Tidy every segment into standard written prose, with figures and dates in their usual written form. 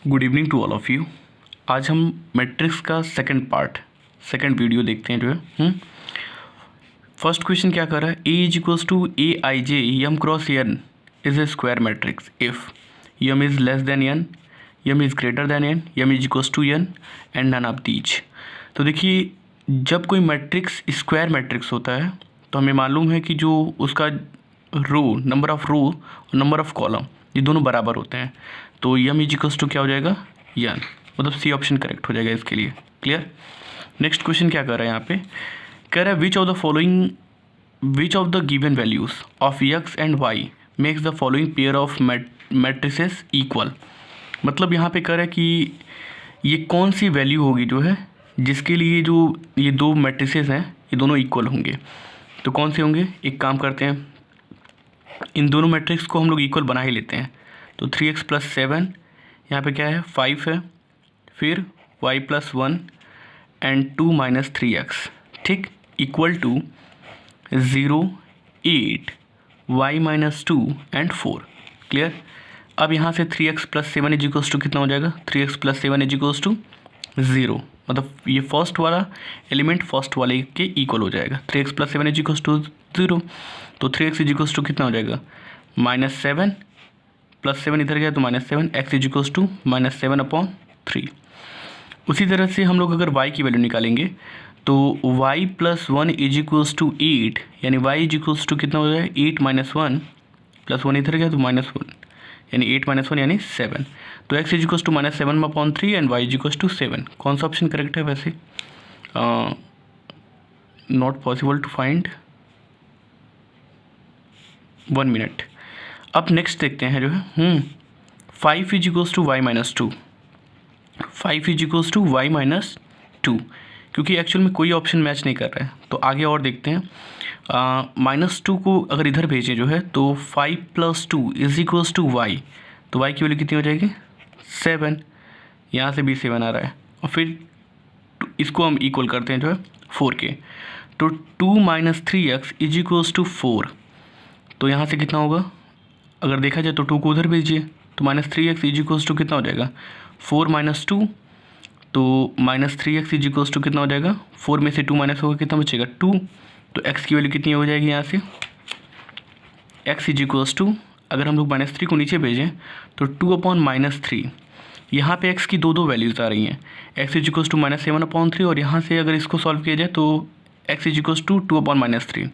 Good evening to all of you. आज हम matrix का सेकंड वीडियो देखते हैं जो है। फर्स्ट क्वेश्चन क्या कर रहा है, A is equals to A I J M cross N is a square matrix if M is less than N, M is greater than N, M is equals to N and none of these. तो देखिए, जब कोई matrix square matrix होता है तो हमें मालूम है कि जो उसका नंबर ऑफ़ रो और नंबर ऑफ़ कॉलम ये दोनों बराबर होते हैं। तो यम इज इक्वल्स टू क्या हो जाएगा, यन, मतलब सी ऑप्शन करेक्ट हो जाएगा इसके लिए। क्लियर। नेक्स्ट क्वेश्चन क्या कर रहा है यहाँ पे, कह रहा है which of the given values of x and y makes the following pair of matrices equal. मतलब यहाँ पे कह रहा है कि ये कौन सी वैल्यू होगी जो है जिसके लिए जो ये दो मैट्रिसेस हैं ये दोनों इक्वल होंगे। तो कौन से होंगे, एक काम करते हैं, इन दोनों मैट्रिक्स को हम लोग इक्वल बना ही लेते हैं। तो 3x + 7 यहाँ पे क्या है 5 है, फिर y + 1 एंड 2 - 3x, ठीक, equal to 0, 8, y - 2 and 4। Clear. अब यहाँ से 3x + 7 इज कितना हो जाएगा, 3x + 7 इज 0, मतलब ये फर्स्ट वाला एलिमेंट फर्स्ट वाले के इक्वल हो जाएगा। 3x + 7 इज 0, तो 3x इज कितना हो जाएगा, -7 + 7 इधर गया तो -7, x इज -7/3। उसी तरह से हम लोग अगर y की वैल्यू निकालेंगे तो y + 1 इज 8, यानी y इज कितना हो जाएगा, 8 - 1 + 1 इधर गया तो -1, यानी 8 - 1 यानी 7। तो x is -7/3 and y is 7। कौन सा ऑप्शन करेक्ट है वैसे, not possible to find, 1 minute. अब नेक्स्ट देखते हैं जो है 5 इज y - 2, 5 इज y - 2, क्योंकि एक्चुअल में कोई ऑप्शन मैच नहीं कर रहा है। तो आगे और देखते हैं, -2 को अगर इधर भेजें जो है तो 5 + 2 इज y, तो y की वैल्यू कितनी हो जाएगी, 7, यहाँ से भी 7 आ रहा है, और फिर इसको हम इक्वल करते हैं जो है 4 के, तो 2 - 3x इज 4। तो यहाँ से कितना होगा, अगर देखा जाए तो 2 को उधर भेजिए तो -3x इज कितना हो जाएगा, 4 - 2, तो -3x इज कितना हो जाएगा, 4 में से 2 माइनस होगा कितना बचेगा, 2। तो x की वैल्यू कितनी हो जाएगी यहाँ से, x इज अगर हम लोग -3 को नीचे भेजें तो 2/-3। यहाँ पे x की दो वैल्यूज़ आ रही हैं, x इज -7/3, और यहाँ से अगर इसको सॉल्व किया जाए तो x इज 2/-3।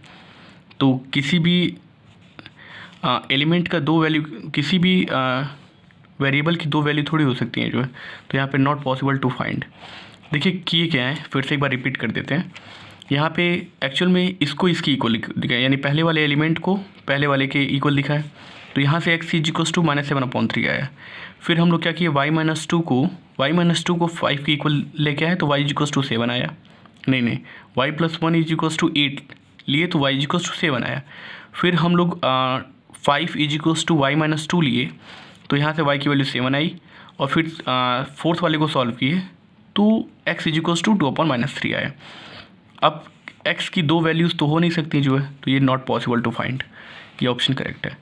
तो किसी भी एलिमेंट का दो वैल्यू, किसी भी वेरिएबल की दो वैल्यू थोड़ी हो सकती हैं जो है, तो यहाँ पे नॉट पॉसिबल टू फाइंड। देखिए किए क्या है, फिर से एक बार रिपीट कर देते हैं। यहाँ पे एक्चुअल में इसको इसकी इक्वल दिखाया, यानी पहले वाले एलिमेंट को पहले वाले के इक्वल दिखा है, तो यहाँ से x इज -7/3 आया। फिर हम लोग क्या किए, y - 2 को 5 के इक्वल लेके आए तो y इज 7 आया, नहीं, y + 1 इज 8 लिए तो y इज 7 आया। फिर हम लोग 5 इज y - 2 लिए तो यहाँ से y की वैल्यू 7 आई, और फिर फोर्थ वाले को सॉल्व किए तो x इज 2/-3 आया। अब x की दो वैल्यूज़ तो हो नहीं सकती जो है, तो ये नॉट पॉसिबल टू फाइंड, ये ऑप्शन करेक्ट है।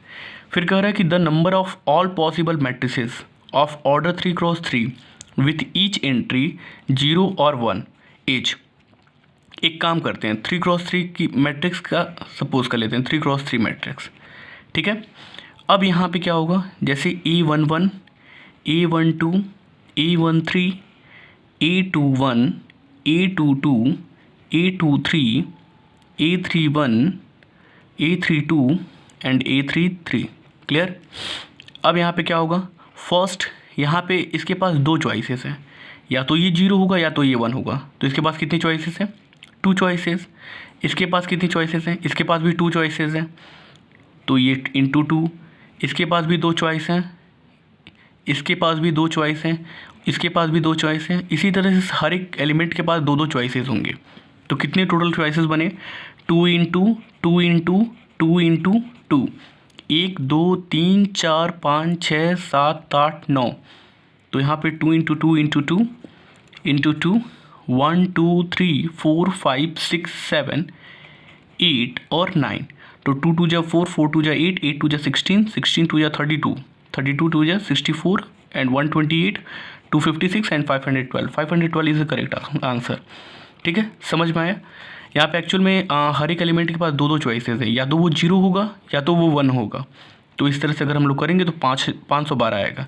फिर कह रहा है कि the number of all possible matrices of order 3x3 with each entry 0 और 1 इज। एक काम करते हैं, 3x3 की मैट्रिक्स का सपोज कर लेते हैं, 3x3 मैट्रिक्स, ठीक है। अब यहाँ पे क्या होगा, जैसे A11, A12, A13, A21, A22, A23, A31, A32 and A33। Clear. अब यहाँ पे क्या होगा, फर्स्ट यहाँ पे इसके पास दो चॉइसेस हैं, या तो ये 0 होगा या तो ये 1 होगा। तो इसके पास कितनी चॉइसेस हैं, 2 चॉइसेस। इसके पास कितनी चॉइसेस हैं, इसके पास भी 2 चॉइसेस हैं, तो ये × 2। इसके पास भी 2 चॉइस हैं, इसके पास भी 2 चॉइस हैं, इसके पास भी 2 चॉइस हैं। इसी तरह से हर एक एलिमेंट के पास 2 चॉइसेस होंगे। तो कितने टोटल चॉइसेस बने, 2 × 2 × 2 × 2, 1 2 3 4 5 6 7 8 9। तो यहाँ पे 2 × 2 × 2 × 2, 1 2 3 4 5 6 7 8 और 9। तो 2 × 2 = 4, 4 × 2 = 8, 8 × 2 = 16, 16 × 2 = 32, 32 × 2 = 64 and 128, 256 and 512. 512 is the correct answer. ठीक है, समझ में आया. यहाँ पे एक्चुअल में हर एक एलिमेंट के पास 2 चॉइसेस है, या तो वो 0 होगा या तो वो 1 होगा. तो इस तरह से अगर हम लोग करेंगे तो 512 आएगा.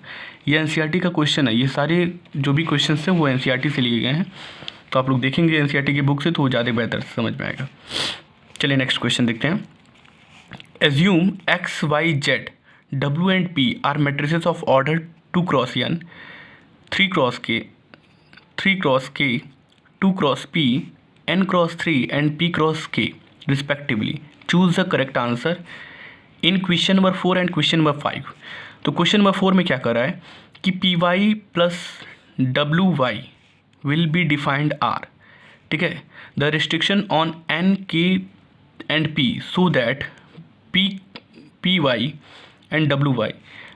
ये एनसीईआरटी का क्वेश्चन है. ये सारे जो भी क्वेश्चन हैं वो एनसीईआरटी से लिए गए हैं. तो आप लोग देखेंगे एनसीईआरटी की बुक से तो वो ज़्यादा बेहतर समझ में आएगा. चलिए नेक्स्ट क्वेश्चन देखते हैं. Assume X Y Z W and P are matrices of order 2 cross n, 3 cross k, 3 cross k, 2 cross p, n cross 3 and p cross k respectively. Choose the correct answer in question number 4 and question number 5. तो question number 4 में क्या कर रहा है कि P Y plus W Y will be defined are. ठीक है, the restriction on N K and P so that P Y and W Y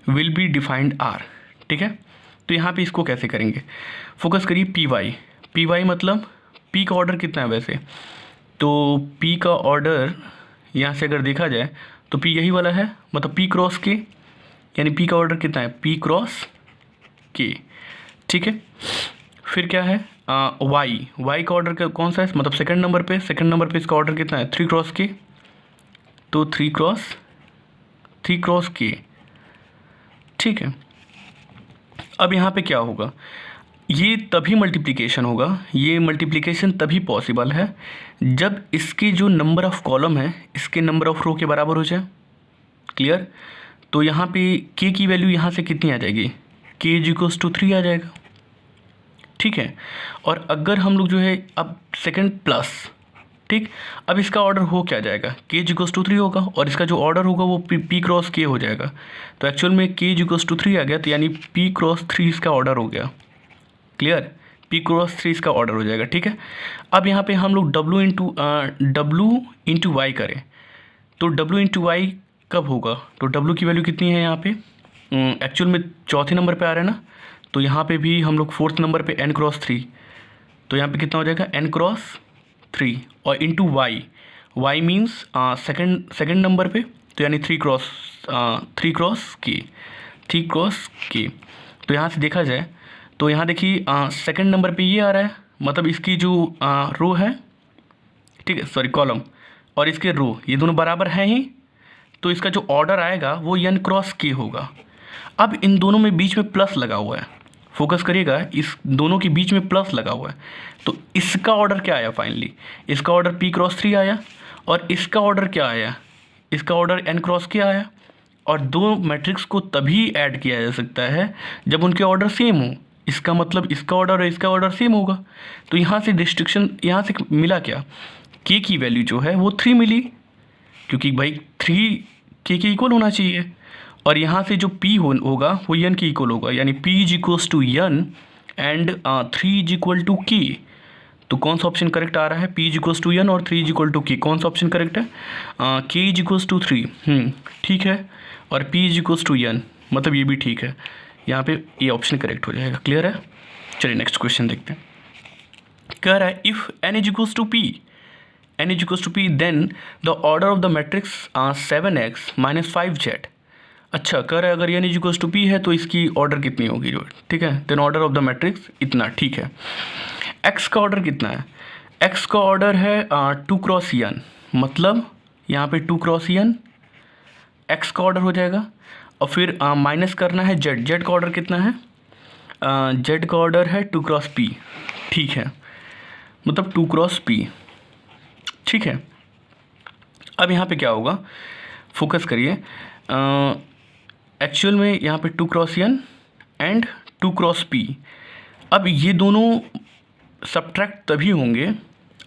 will be defined are. ठीक है, तो यहाँ पे इसको कैसे करेंगे. फोकस करिए पी वाई मतलब पी का ऑर्डर कितना है वैसे. तो पी का ऑर्डर यहाँ से अगर देखा जाए तो पी यही वाला है, मतलब पी क्रॉस के, यानी पी का ऑर्डर कितना है पी क्रॉस के. ठीक है, फिर क्या है वाई का ऑर्डर कौन सा है, मतलब सेकंड नंबर पे इसका ऑर्डर कितना है 3 क्रॉस के. तो 3 क्रॉस के. ठीक है, अब यहाँ पे क्या होगा, ये तभी मल्टीप्लिकेशन होगा, ये मल्टीप्लिकेशन तभी पॉसिबल है जब इसके जो नंबर ऑफ़ कॉलम है इसके नंबर ऑफ़ रो के बराबर हो जाए. क्लियर. तो यहाँ पे k की वैल्यू यहाँ से कितनी आ जाएगी, k इक्वल्स टू 3 आ जाएगा. ठीक है, और अगर हम लोग जो है अब सेकंड प्लस, ठीक, अब इसका ऑर्डर हो क्या जाएगा, k इक्वल्स टू 3 होगा और इसका जो ऑर्डर होगा वो p क्रॉस k हो जाएगा. तो एक्चुअल में k इक्वल्स टू 3 आ गया, तो यानी p क्रॉस 3 इसका ऑर्डर हो गया. क्लियर, p क्रॉस 3 इसका ऑर्डर हो जाएगा. ठीक है, अब यहाँ पे हम लोग w इंटू वाई करें तो w इंटू वाई कब होगा, तो w की वैल्यू कितनी है यहाँ पे, एक्चुअल में चौथे नंबर पे आ रहा है ना, तो यहाँ पे भी हम लोग 4th नंबर पे n क्रॉस 3, तो यहाँ पे कितना हो जाएगा n क्रॉस 3 और into Y means second number पे, तो यानी 3 क्रॉस के. तो यहाँ से देखा जाए तो यहाँ देखिए सेकंड नंबर पे ये आ रहा है, मतलब इसकी जो रो है, ठीक है, सॉरी कॉलम, और इसके रो ये दोनों बराबर हैं ही, तो इसका जो ऑर्डर आएगा वो n क्रॉस के होगा. अब इन दोनों में बीच में प्लस लगा हुआ है, फोकस करिएगा, इस दोनों के बीच में प्लस लगा हुआ है. तो इसका ऑर्डर क्या आया फाइनली, इसका ऑर्डर p क्रॉस 3 आया और इसका ऑर्डर क्या आया, इसका ऑर्डर n क्रॉस के आया. और दो मैट्रिक्स को तभी ऐड किया जा सकता है जब उनके ऑर्डर सेम हो. इसका मतलब इसका ऑर्डर और इसका ऑर्डर सेम होगा. तो यहाँ से रिस्ट्रिक्शन यहाँ से मिला क्या, k की वैल्यू जो है वो 3 मिली, क्योंकि भाई 3 k के इक्वल होना चाहिए. और यहाँ से जो p होगा वो n के इक्वल होगा, यानी p is equals to n and 3 is equal to k. तो कौन सा ऑप्शन करेक्ट आ रहा है, p is equals to n और 3 इज इक्वल टू k, कौन सा ऑप्शन करेक्ट है, k इज इक्वल्स टू 3. ठीक है, और p is equals to n, मतलब ये भी ठीक है, यहाँ पे ये ऑप्शन करेक्ट हो जाएगा. क्लियर है. चलिए नेक्स्ट क्वेश्चन देखते हैं. कह रहा है if n is equals to p then the order of the matrix 7x minus 5z. अच्छा, कह रहा है अगर n is equals to p है तो इसकी ऑर्डर कितनी होगी जो, ठीक है, then order of the matrix इतना. ठीक है, x का ऑर्डर कितना है, x का ऑर्डर है 2 क्रॉस n, मतलब यहाँ पे 2 क्रॉस n x का ऑर्डर हो जाएगा. और फिर माइनस करना है z का ऑर्डर कितना है, z का ऑर्डर है 2 क्रॉस p. ठीक है, मतलब 2 क्रॉस p. ठीक है, अब यहाँ पे क्या होगा, फोकस करिए, एक्चुअल में यहाँ पे 2 cross n and 2 cross p. अब ये दोनों सब्ट्रैक्ट तभी होंगे,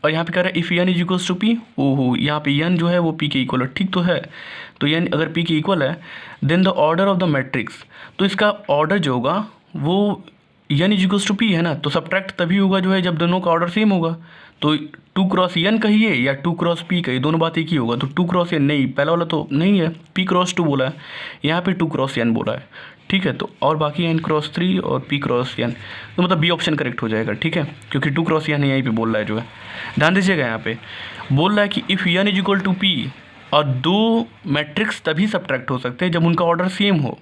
और यहाँ पे कह रहा है if n is equals to p, ओहो यहाँ पे n जो है वो p के इक्वल है. ठीक तो है, तो n अगर p के इक्वल है then the order of the matrix, तो इसका ऑर्डर जो होगा वो n is equals to p है ना, तो सब्ट्रैक्ट तभी होगा जो है जब दोनों का ऑर्डर सेम होगा. तो 2 क्रॉस n कहिए या 2 क्रॉस p कहिए, दोनों बात एक ही होगा. तो 2 क्रॉस n नहीं, पहला वाला तो नहीं है, p क्रॉस 2 बोला है, यहाँ पे 2 क्रॉस n बोला है. ठीक है, तो और बाकी n क्रॉस 3 और p क्रॉस n, तो मतलब b ऑप्शन करेक्ट हो जाएगा. ठीक है, क्योंकि 2 क्रॉस n यहीं पे बोल रहा है जो है. ध्यान दीजिएगा, यहाँ पे बोल रहा है कि if n is equal to p, और दो मैट्रिक्स तभी सब्ट्रैक्ट हो सकते हैं जब उनका ऑर्डर सेम हो.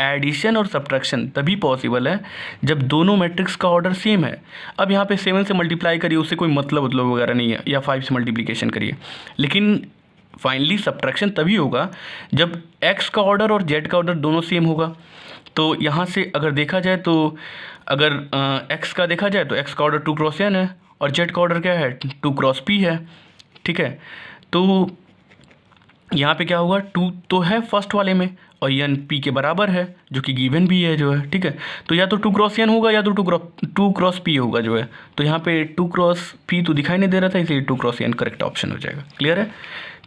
एडिशन और सब्ट्रैक्शन तभी पॉसिबल है जब दोनों मैट्रिक्स का ऑर्डर सेम है। अब यहाँ पे 7 से मल्टीप्लाई करिए, उससे कोई मतलब वगैरह नहीं है, या 5 से मल्टीप्लिकेशन करिए, लेकिन फाइनली सब्ट्रैक्शन तभी होगा जब x का ऑर्डर और z का ऑर्डर दोनों सेम होगा। तो यहाँ से अगर देखा जाए तो अगर x का देखा जाए तो x का ऑर्डर 2 क्रॉस n है और z का ऑर्डर क्या है 2 क्रॉस p है। ठीक है, तो यहाँ पे क्या होगा 2 तो है फर्स्ट वाले में और n p के बराबर है जो कि गिवन भी है जो है। ठीक है, तो या तो 2 क्रॉस n होगा या तो 2 क्रॉस p होगा जो है। तो यहाँ पे 2 क्रॉस p तो दिखाई नहीं दे रहा था, इसलिए 2 क्रॉस n करेक्ट ऑप्शन हो जाएगा। क्लियर है?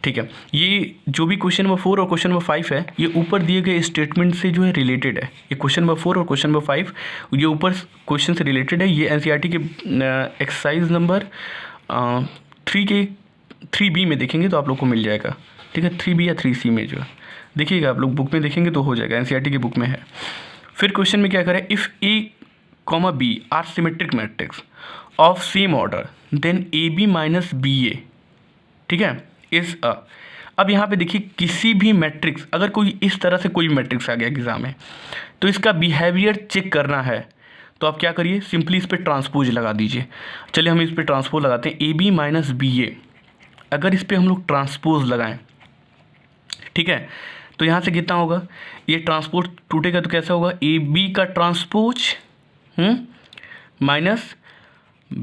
ठीक है, ये जो भी क्वेश्चन नंबर 4 और क्वेश्चन नंबर 5 है ये ऊपर दिए गए स्टेटमेंट से जो है रिलेटेड है। ये क्वेश्चन नंबर 4 और क्वेश्चन नंबर 5 ये ऊपर क्वेश्चन से रिलेटेड है। ये एनसीईआरटी के एक्सरसाइज नंबर 3B में देखेंगे तो आप लोग को मिल जाएगा। ठीक है, 3B या 3C में जो है देखिएगा, आप लोग बुक में देखेंगे तो हो जाएगा, एनसीईआरटी की बुक में है। फिर क्वेश्चन में क्या करें, if A, B are symmetric matrix of same order then AB minus BA, ठीक है, इज अ। अब यहाँ पे देखिए किसी भी मैट्रिक्स, अगर कोई इस तरह से कोई मैट्रिक्स आ गया एग्जाम में तो इसका बिहेवियर चेक करना है तो आप क्या करिए, सिंपली इस पर ट्रांसपोज लगा दीजिए। चलिए हम इस पर ट्रांसपोज लगाते हैं, AB माइनस BA। अगर इस पर हम लोग ट्रांसपोज लगाएं, ठीक है, तो यहाँ से कितना होगा, ये ट्रांसपोज टूटेगा तो कैसा होगा, AB का ट्रांसपोज माइनस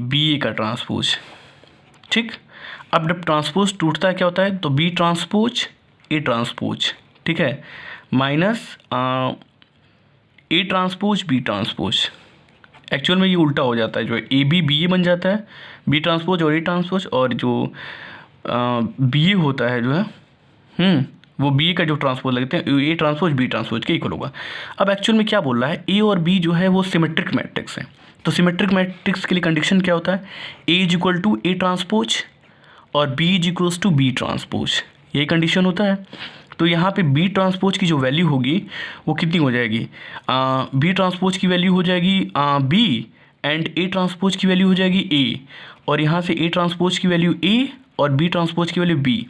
BA का ट्रांसपोज। ठीक, अब जब ट्रांसपोज टूटता है क्या होता है, तो B ट्रांसपोज A ट्रांसपोज, ठीक है, minus A transpose B transpose. Actual में ये उल्टा हो जाता है, जो है AB BA बन जाता है, B ट्रांसपोज और A ट्रांसपोज, और जो BA होता है जो है वो BA का जो ट्रांसपोज लगते हैं A ट्रांसपोज B ट्रांसपोज के इक्वल होगा। अब एक्चुअल में क्या बोल रहा है, A और B जो है वो सिमेट्रिक मैट्रिक्स है। तो सिमेट्रिक मैट्रिक्स के लिए कंडीशन क्या होता है, A is equal to A transpose और B is equals to B transpose, यही कंडीशन होता है। तो यहाँ पे B ट्रांसपोज की जो वैल्यू होगी वो कितनी हो जाएगी, B ट्रांसपोज की वैल्यू हो जाएगी B एंड A ट्रांसपोज की वैल्यू हो जाएगी A, और यहाँ से A ट्रांसपोज की वैल्यू A और B ट्रांसपोज की वैल्यू B।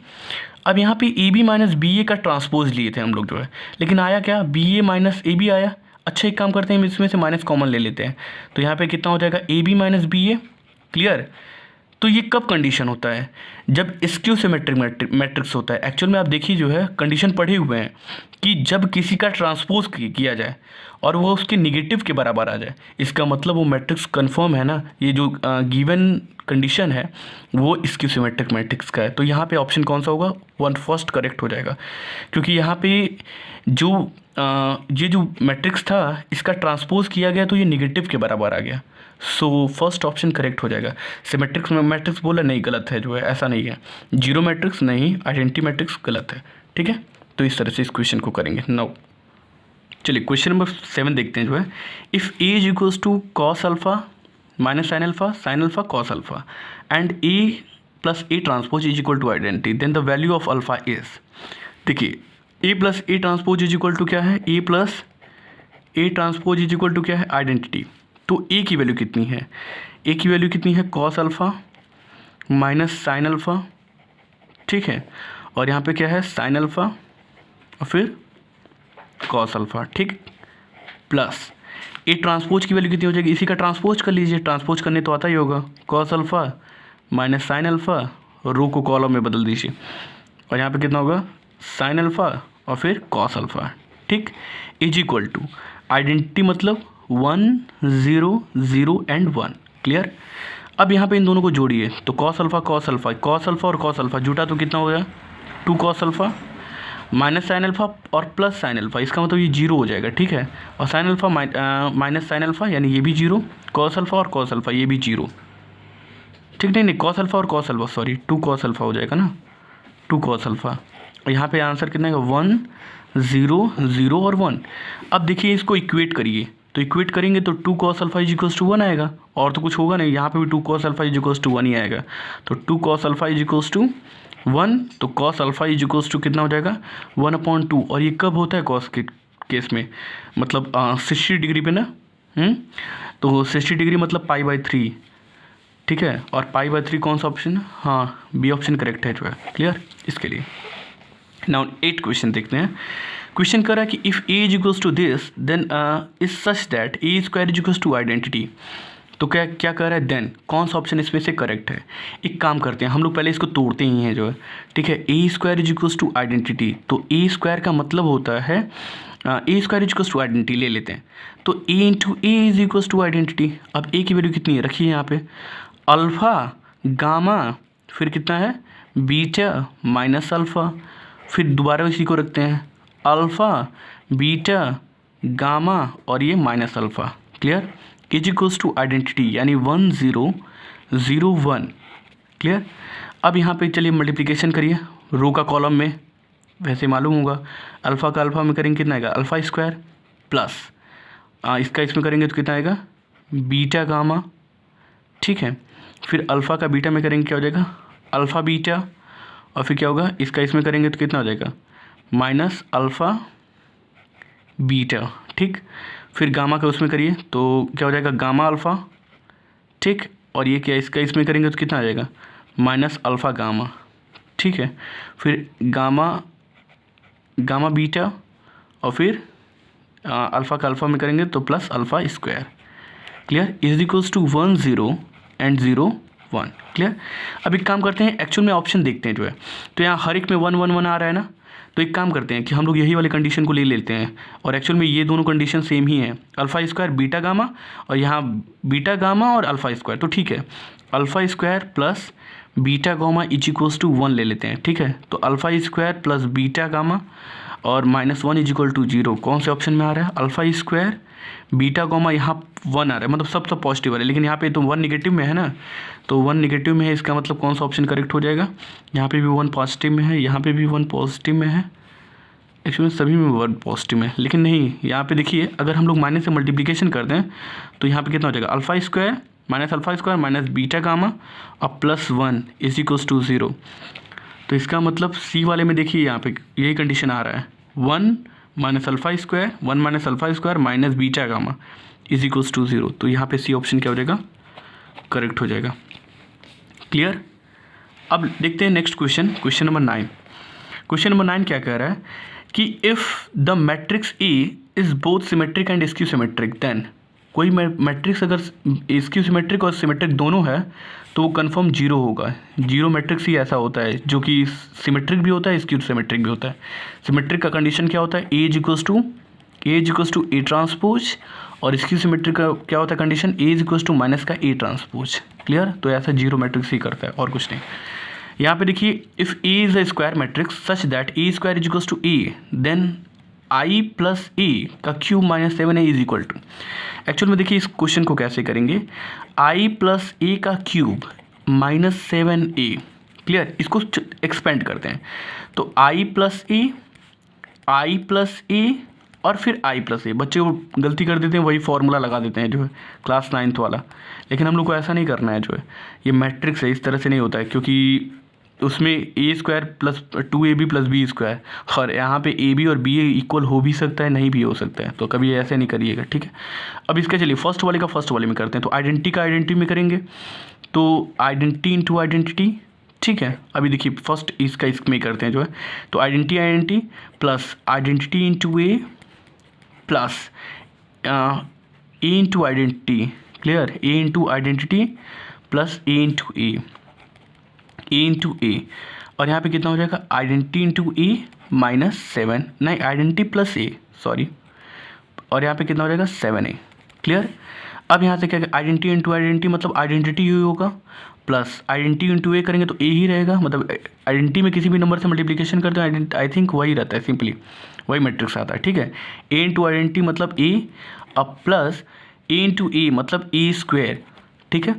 अब यहाँ पे AB माइनस BA का ट्रांसपोज लिए थे हम लोग जो है, लेकिन आया क्या, BA माइनस AB आया। अच्छा एक काम करते हैं, इसमें से माइनस कॉमन ले लेते हैं, तो यहाँ पे कितना हो जाएगा, AB माइनस BA। क्लियर? तो ये कब कंडीशन होता है, जब स्क्यू सिमेट्रिक मैट्रिक्स होता है। एक्चुअल में आप देखिए जो है कंडीशन पढ़े हुए हैं कि जब किसी का ट्रांसपोज किया जाए और वो उसके निगेटिव के बराबर आ जाए, इसका मतलब वो मैट्रिक्स कंफर्म है ना। ये जो गिवन कंडीशन है वो स्क्यू सिमेट्रिक मैट्रिक्स का है। तो यहाँ पे ऑप्शन कौन सा होगा, 1 फर्स्ट करेक्ट हो जाएगा, क्योंकि यहाँ पे जो ये जो मैट्रिक्स था इसका ट्रांसपोज किया गया तो ये निगेटिव के बराबर आ गया। सो फर्स्ट ऑप्शन करेक्ट हो जाएगा। सिमेट्रिक्स में मैट्रिक्स बोला नहीं, गलत है जो है, ऐसा नहीं है। जीरो मैट्रिक्स नहीं, आइडेंटिटी मैट्रिक्स गलत है। ठीक है, तो इस तरह से इस क्वेश्चन को करेंगे। नाउ चलिए क्वेश्चन नंबर 7 देखते हैं जो है, if A is equals to cos alpha minus sine alpha cos alpha and A plus A transpose is equal to identity, then the value of alpha is. देखिए A plus A transpose is equal to क्या है, A plus A transpose is equal to क्या है, identity. तो A की value कितनी है, A की वैल्यू कितनी है, cos alpha minus sine alpha, ठीक है, और यहाँ पे क्या है साइन अल्फ़ा और फिर कॉस अल्फ़ा, ठीक, प्लस A ट्रांसपोज की वैल्यू कितनी हो जाएगी, इसी का ट्रांसपोज कर लीजिए, ट्रांसपोज करने तो आता ही होगा, cos alpha minus sine alpha, row को कॉलम में बदल दीजिए, और यहाँ पे कितना होगा साइन अल्फ़ा और फिर कॉस अल्फ़ा, ठीक, इज इक्वल टू आइडेंटिटी मतलब 1 0 0 एंड 1। क्लियर? अब यहाँ पे इन दोनों को जोड़िए, तो कॉस अल्फ़ा और कॉस अल्फ़ा जुटा तो कितना हो गया 2 cos alpha minus sine alpha और प्लस साइन अल्फ़ा, इसका मतलब ये 0 हो जाएगा, ठीक है, और sine alpha minus sine alpha यानी ये भी 0, कॉस अल्फ़ा और कॉस अल्फ़ा ये भी 0, ठीक, नहीं कॉस अल्फ़ा और cos alpha sorry 2 cos alpha हो जाएगा ना, 2 कॉस अल्फ़ा, और यहाँ पे आंसर कितना है 1 0 0 और 1। अब देखिए इसको इक्वेट करिए, तो इक्वेट करेंगे तो 2 cos alpha is equals to 1 आएगा, और तो कुछ होगा नहीं, यहाँ पे भी 2 cos alpha is equals to 1 ही आएगा, तो 2 cos alpha is equals to 1, तो cos alpha is equals to कितना हो जाएगा 1/2, और ये कब होता है कॉस के केस में, मतलब 60 डिग्री पे ना, तो 60 डिग्री मतलब π/3, ठीक है, और π/3 कौन सा ऑप्शन है, हाँ बी ऑप्शन करेक्ट है जो है। क्लियर? इसके लिए नाउ 8 क्वेश्चन देखते हैं। क्वेश्चन कर रहा है कि if A is equals to this then is such that A square is equals to identity. तो क्या क्या कह रहा है, देन कौन सा ऑप्शन इसमें से करेक्ट है। एक काम करते हैं हम लोग, पहले इसको तोड़ते ही हैं जो है, ठीक है। A square is equals to identity, तो ए स्क्वायर का मतलब होता है A square is equals to identity ले लेते हैं, तो A into A is equals to identity. अब ए की वैल्यू कितनी है, रखिए यहाँ पे अल्फ़ा गामा, फिर कितना है बीटा माइनस अल्फ़ा, फिर दोबारा इसी को रखते हैं अल्फ़ा बीटा गामा और ये minus alpha. Clear, is equals to identity यानी 1 0 0 1। क्लियर। अब यहाँ पे चलिए मल्टीप्लिकेशन करिए रो का कॉलम में, वैसे मालूम होगा अल्फ़ा का अल्फ़ा में करेंगे कितना आएगा अल्फ़ा स्क्वायर प्लस इसका इसमें करेंगे तो कितना आएगा बीटा गामा, ठीक है। फिर अल्फ़ा का बीटा में करेंगे क्या हो जाएगा अल्फ़ा बीटा, और फिर क्या होगा इसका इसमें करेंगे तो कितना हो जाएगा माइनस अल्फ़ा बीटा, ठीक। फिर गामा का उसमें करिए तो क्या हो जाएगा गामा अल्फ़ा, ठीक। और ये क्या इसका इसमें करेंगे तो कितना आ जाएगा माइनस अल्फ़ा गामा, ठीक है। फिर गामा बीटा और फिर अल्फ़ा का अल्फ़ा में करेंगे तो plus alpha square. Clear, is equals to 1 0 and 0 1। Clear. अब एक काम करते हैं, एक्चुअल में ऑप्शन देखते हैं जो है, तो यहाँ हर एक में 1 1 1 आ रहा है ना, तो एक काम करते हैं कि हम लोग यही वाली कंडीशन को ले लेते हैं, और एक्चुअल में ये दोनों कंडीशन सेम ही है अल्फ़ा स्क्वायर बीटा गामा, और यहाँ बीटा गामा और अल्फ़ा स्क्वायर, तो ठीक है alpha square plus beta gamma is equals to 1 ले लेते हैं, ठीक है। तो alpha square plus beta gamma और -1 इज इक्वल टू 0, कौन से ऑप्शन में आ रहा है अल्फ़ा स्क्वायर बीटा गामा, यहाँ 1 आ रहा है मतलब सब पॉजिटिव आ रहा है, लेकिन यहाँ पे तो 1 निगेटिव में है ना, तो 1 निगेटिव में है, इसका मतलब कौन सा ऑप्शन करेक्ट हो जाएगा, यहाँ पे भी 1 पॉजिटिव में है, यहाँ पे भी 1 पॉजिटिव में है, एक्चुअली सभी में 1 पॉजिटिव में है, लेकिन नहीं यहाँ पे देखिए अगर हम लोग माइनस से मल्टीप्लिकेशन कर दें तो यहाँ पे कितना हो जाएगा alpha square minus beta gamma और +1 इज इक्वल्स टू 0। तो इसका मतलब सी वाले में देखिए यहाँ पे यही कंडीशन आ रहा है 1 minus alpha square minus beta gamma is equals to 0, तो यहाँ पे सी ऑप्शन क्या हो जाएगा करेक्ट हो जाएगा। क्लियर। अब देखते हैं next question number 9। Question number 9 क्या कह रहा है कि if the matrix A is both symmetric and skew symmetric, then कोई मैट्रिक्स अगर स्क्यू सिमेट्रिक और सिमेट्रिक दोनों है तो वो कन्फर्म 0 होगा। 0 मैट्रिक्स ही ऐसा होता है जो कि सिमेट्रिक भी होता है स्क्यू सिमेट्रिक भी होता है। सिमेट्रिक का कंडीशन क्या होता है A is equals to A transpose, और स्क्यू सिमेट्रिक का क्या होता है condition A is equals to minus का ए ट्रांसपोज। क्लियर, तो ऐसा 0 मैट्रिक्स ही करता है और कुछ नहीं। यहाँ पे देखिए if A is a square matrix such that A square is equals to A, then I plus A का cube minus 7a is equal to, actual में देखिए इस क्वेश्चन को कैसे करेंगे, आई प्लस ए का क्यूब माइनस 7a। क्लियर, इसको expand करते हैं तो आई प्लस ए और फिर आई प्लस ए। बच्चे को गलती कर देते हैं, वही फॉर्मूला लगा देते हैं जो है क्लास 9th वाला, लेकिन हम लोग को ऐसा नहीं करना है जो है, ये मैट्रिक्स है इस तरह से नहीं होता है, क्योंकि उसमें A square plus 2ab plus B square, और यहाँ पे ए बी और बी इक्वल हो भी सकता है नहीं भी हो सकता है, तो कभी ऐसे नहीं करिएगा, ठीक है। अब इसका चलिए फर्स्ट वाले का फर्स्ट वाले में करते हैं, तो आइडेंटिटी का आइडेंटिटी में करेंगे, तो आइडेंटिटी इंटू आइडेंटिटी, ठीक है। अभी देखिए फर्स्ट इसका इसमें करते हैं जो है, तो आइडेंटिटी प्लस आइडेंटिटी इंटू ए प्लस ए इंटू आइडेंटिटी। क्लियर, ए इंटू आइडेंटिटी प्लस ए इंटू ए, और यहाँ पे कितना हो जाएगा आइडेंटिटी इंटू ए माइनस 7, नहीं आइडेंटिटी प्लस ए सॉरी, और यहाँ पे कितना हो जाएगा 7a। क्लियर। अब यहाँ से क्या आइडेंटिटी इंटू आइडेंटिटी मतलब आइडेंटिटी यू होगा, प्लस आइडेंटिटी इंटू ए करेंगे तो ए ही रहेगा, मतलब आइडेंटिटी में किसी भी नंबर से मल्टीप्लिकेशन करते हैं आई थिंक वही रहता है, सिंपली वही मैट्रिक्स आता है, ठीक है। ए इंटू आइडेंटिटी मतलब ए, अब प्लस ए इंटू ए मतलब ए स्क्वायर, ठीक है।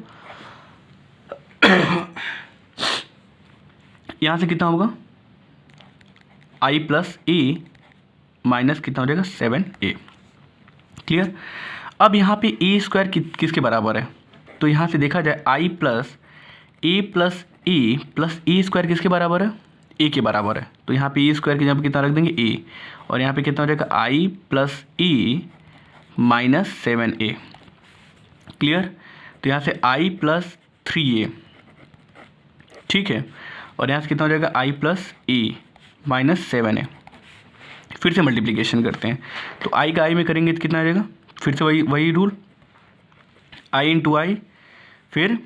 यहाँ से कितना होगा आई प्लस ए माइनस कितना हो जाएगा 7a। क्लियर। अब यहाँ पे ए स्क्वायर किसके बराबर है, तो यहाँ से देखा जाए आई प्लस ए प्लस ए स्क्वायर किसके बराबर है, ए के बराबर है, तो यहाँ पे ए स्क्वायर के जगह पे कितना रख देंगे ए, और यहाँ पे कितना हो जाएगा आई प्लस ए माइनस 7a। क्लियर। तो यहाँ से आई प्लस 3a, ठीक है, और यहाँ से कितना हो जाएगा आई प्लस ए माइनस 7a। फिर से मल्टीप्लिकेशन करते हैं, तो आई का आई में करेंगे तो कितना आ जाएगा, फिर से वही रूल, आई इंटू आई, फिर